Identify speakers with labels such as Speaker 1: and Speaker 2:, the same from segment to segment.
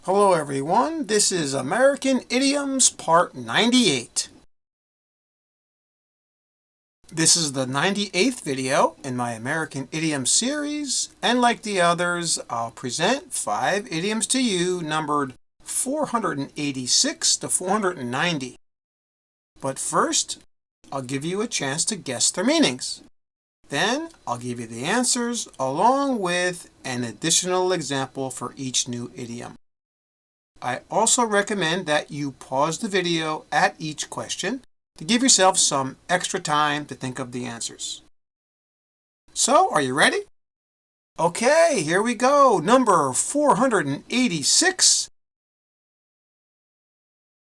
Speaker 1: Hello everyone, this is American Idioms Part 98. This is the 98th video in my American Idioms series, and like the others, I'll present 5 idioms to you numbered 486 to 490. But first, I'll give you a chance to guess their meanings. Then, I'll give you the answers along with an additional example for each new idiom. I also recommend that you pause the video at each question to give yourself some extra time to think of the answers. So, are you ready? Okay, here we go. Number 486.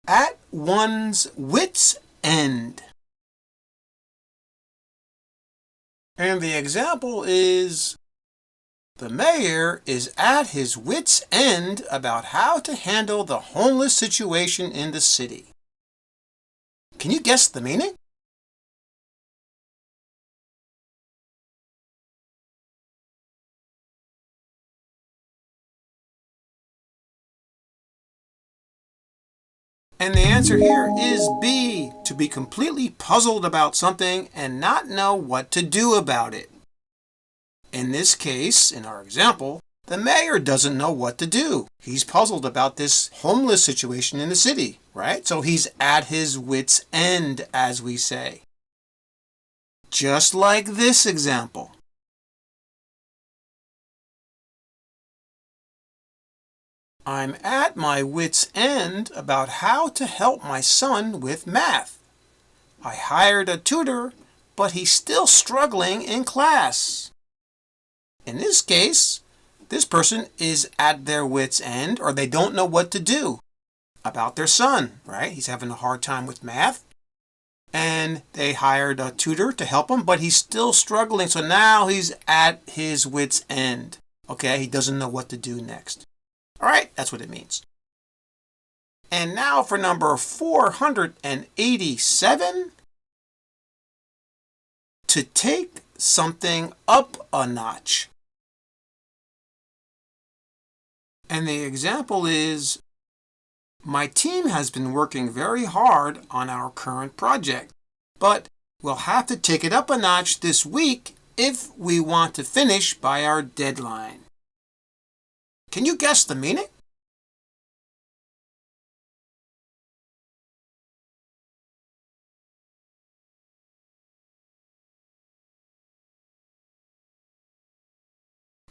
Speaker 1: At one's wits' end. And the example is, the mayor is at his wits' end about how to handle the homeless situation in the city. Can you guess the meaning? And the answer here is B, to be completely puzzled about something and not know what to do about it. In this case, in our example, the mayor doesn't know what to do. He's puzzled about this homeless situation in the city, right? So he's at his wits' end, as we say. Just like this example. I'm at my wits' end about how to help my son with math. I hired a tutor, but he's still struggling in class. In this case, this person is at their wits' end, or they don't know what to do about their son, right? He's having a hard time with math, and they hired a tutor to help him, but he's still struggling, so now he's at his wits' end. Okay, he doesn't know what to do next. All right, that's what it means. And now for number 487, to take something up a notch. And the example is, my team has been working very hard on our current project, but we'll have to take it up a notch this week if we want to finish by our deadline. Can you guess the meaning?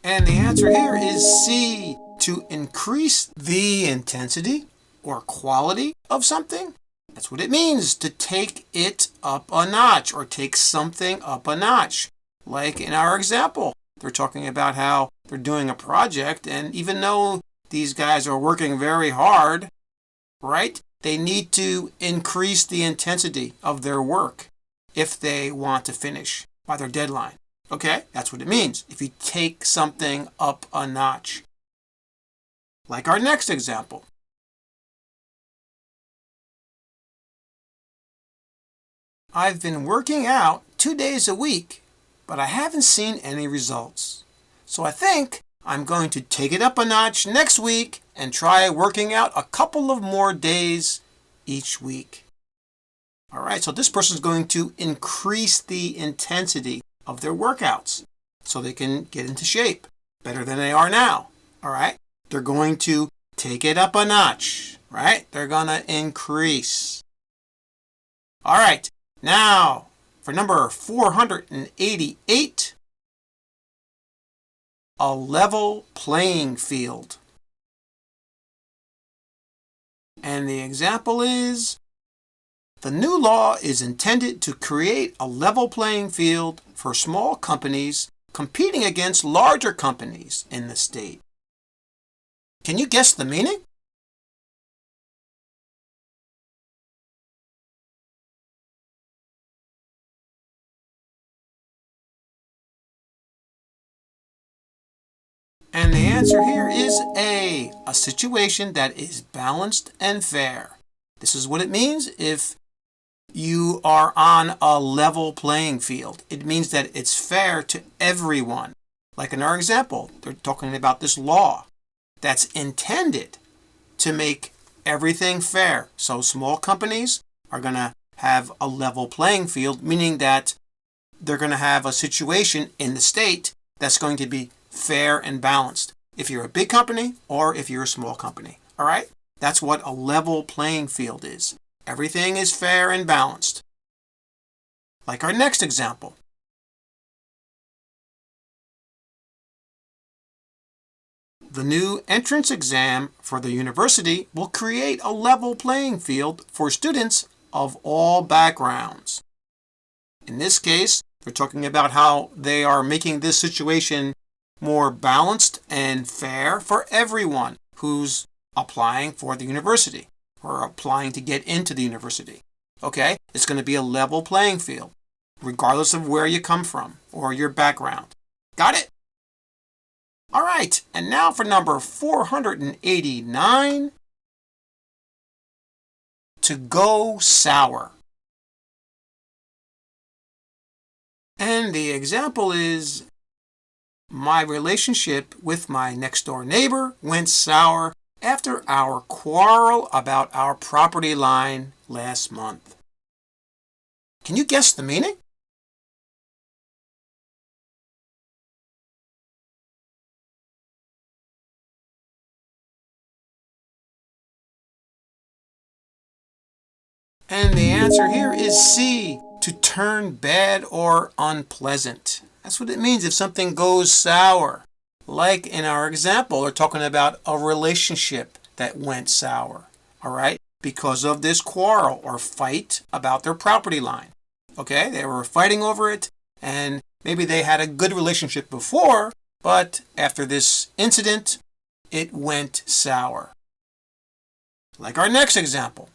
Speaker 1: And the answer here is C, to increase the intensity or quality of something. That's what it means, to take it up a notch or take something up a notch. Like in our example, they're talking about how they're doing a project, and even though these guys are working very hard, right, they need to increase the intensity of their work if they want to finish by their deadline. Okay, that's what it means, if you take something up a notch. Like our next example. I've been working out 2 days a week, but I haven't seen any results. So I think I'm going to take it up a notch next week and try working out a couple of more days each week. All right, so this person is going to increase the intensity of their workouts so they can get into shape better than they are now. All right, they're going to take it up a notch, right? They're going to increase. All right, now for number 488, a level playing field. And the example is, the new law is intended to create a level playing field for small companies competing against larger companies in the state. Can you guess the meaning? And the answer here is A, a situation that is balanced and fair. This is what it means if you are on a level playing field. It means that it's fair to everyone. Like in our example, they're talking about this law that's intended to make everything fair. So small companies are going to have a level playing field, meaning that they're going to have a situation in the state that's going to be fair and balanced. If you're a big company or if you're a small company. All right? That's what a level playing field is. Everything is fair and balanced. Like our next example. The new entrance exam for the university will create a level playing field for students of all backgrounds. In this case, they're talking about how they are making this situation more balanced and fair for everyone who's applying for the university or applying to get into the university. Okay? It's going to be a level playing field, regardless of where you come from or your background. Got it? All right, and now for number 489, to go sour. And the example is, my relationship with my next door neighbor went sour after our quarrel about our property line last month. Can you guess the meaning? And the answer here is C, to turn bad or unpleasant. That's what it means if something goes sour. Like in our example, they're talking about a relationship that went sour, all right, because of this quarrel or fight about their property line. Okay, they were fighting over it, and maybe they had a good relationship before, but after this incident, it went sour. Like our next example.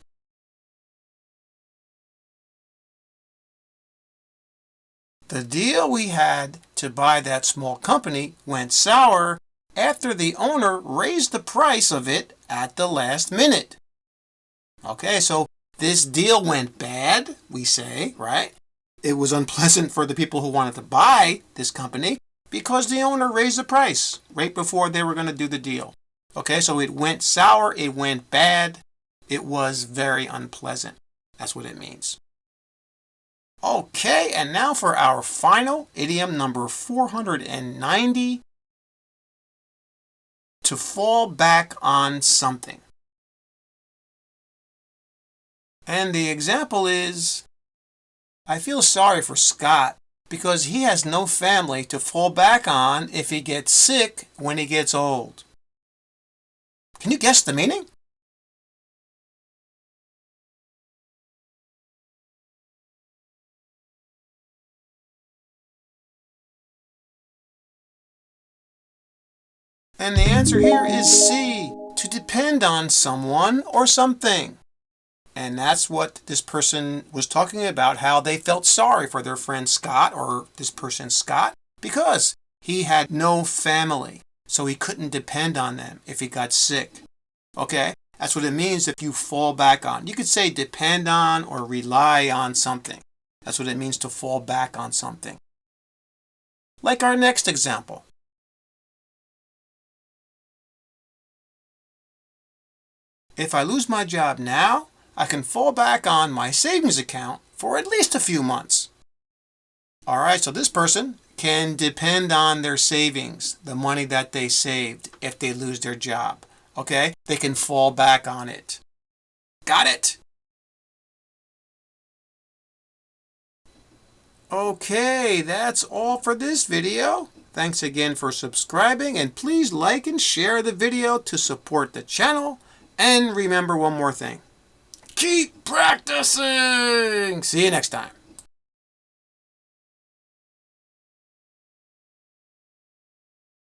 Speaker 1: The deal we had to buy that small company went sour after the owner raised the price of it at the last minute. Okay, so this deal went bad, we say, right? It was unpleasant for the people who wanted to buy this company because the owner raised the price right before they were going to do the deal. Okay, so it went sour, it went bad, it was very unpleasant. That's what it means. Okay, and now for our final idiom number 490, to fall back on something. And the example is, I feel sorry for Scott because he has no family to fall back on if he gets sick when he gets old. Can you guess the meaning? And the answer here is C, to depend on someone or something. And that's what this person was talking about, how they felt sorry for their friend Scott, or this person Scott, because he had no family, so he couldn't depend on them if he got sick. Okay? That's what it means if you fall back on. You could say depend on or rely on something. That's what it means to fall back on something. Like our next example. If I lose my job now, I can fall back on my savings account for at least a few months. All right, so this person can depend on their savings, the money that they saved if they lose their job. Okay, they can fall back on it. Got it? Okay, that's all for this video. Thanks again for subscribing, and please like and share the video to support the channel. And remember one more thing. Keep practicing! See you next time.